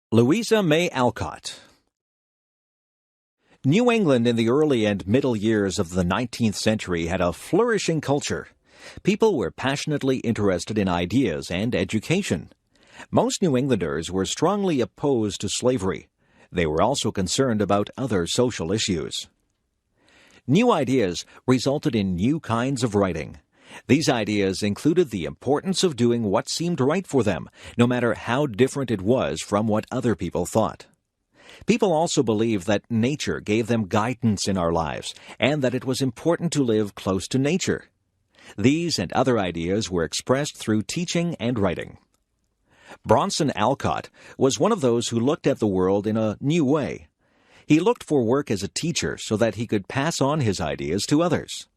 Louisa May Alcott. New England in the early and middle years of the 19th century had a flourishing culture. People were passionately interested in ideas and education. Most New Englanders were strongly opposed to slavery. They were also concerned about other social issues. New ideas resulted in new kinds of writing. These ideas included the importance of doing what seemed right for them, no matter how different it was from what other people thought. People also believed that nature gave them guidance in our lives, and that it was important to live close to nature. These and other ideas were expressed through teaching and writing. Bronson Alcott was one of those who looked at the world in a new way. He looked for work as a teacher so that he could pass on his ideas to others.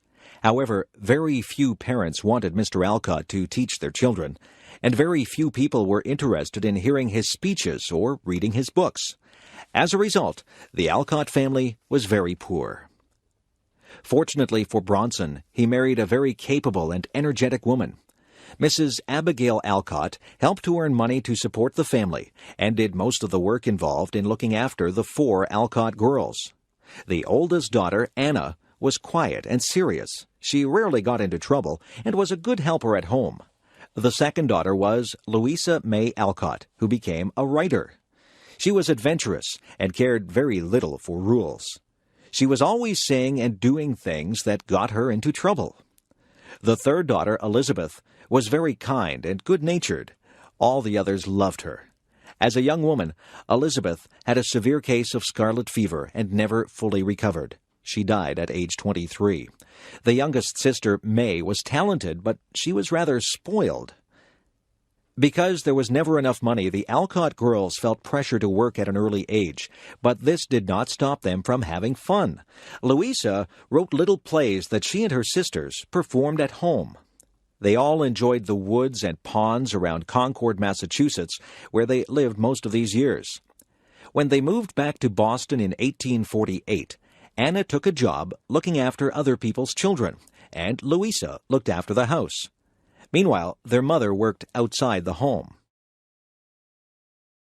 However, very few parents wanted Mr. Alcott to teach their children, and very few people were interested in hearing his speeches or reading his books. As a result, the Alcott family was very poor. Fortunately for Bronson, he married a very capable and energetic woman. Mrs. Abigail Alcott helped to earn money to support the family and did most of the work involved in looking after the 4 Alcott girls. The oldest daughter, Anna, was quiet and serious. She rarely got into trouble and was a good helper at home. The second daughter was Louisa May Alcott, who became a writer. She was adventurous and cared very little for rules. She was always saying and doing things that got her into trouble. The third daughter, Elizabeth, was very kind and good-natured. All the others loved her. As a young woman, Elizabeth had a severe case of scarlet fever and never fully recovered. She died at age 23. The youngest sister, May, was talented, but she was rather spoiled. Because there was never enough money, the Alcott girls felt pressure to work at an early age, but this did not stop them from having fun. Louisa wrote little plays that she and her sisters performed at home. They all enjoyed the woods and ponds around Concord, Massachusetts, where they lived most of these years. When they moved back to Boston in 1848, Anna took a job looking after other people's children, and Louisa looked after the house. Meanwhile, their mother worked outside the home.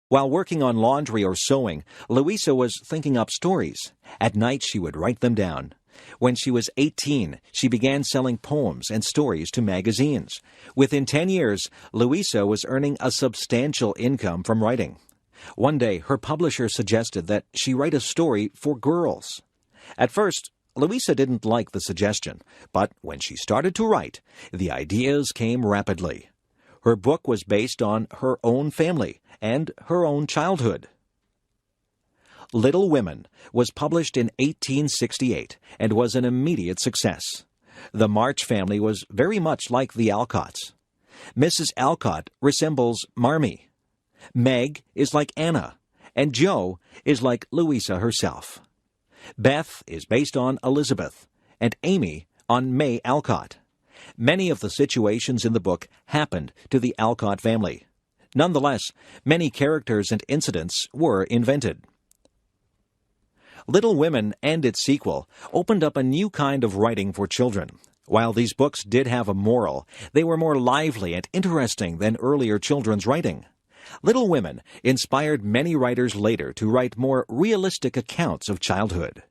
While working on laundry or sewing, Louisa was thinking up stories. At night, she would write them down. When she was 18, she began selling poems and stories to magazines. Within 10 years, Louisa was earning a substantial income from writing. One day, her publisher suggested that she write a story for girls. At first, Louisa didn't like the suggestion, but when she started to write, the ideas came rapidly. Her book was based on her own family and her own childhood. Little Women was published in 1868 and was an immediate success. The March family was very much like the Alcotts. Mrs. Alcott resembles Marmee. Meg is like Anna, and Jo is like Louisa herself. Beth is based on Elizabeth, and Amy on May Alcott. Many of the situations in the book happened to the Alcott family. Nonetheless, many characters and incidents were invented. Little Women and its sequel opened up a new kind of writing for children. While these books did have a moral, they were more lively and interesting than earlier children's writing. Little Women inspired many writers later to write more realistic accounts of childhood.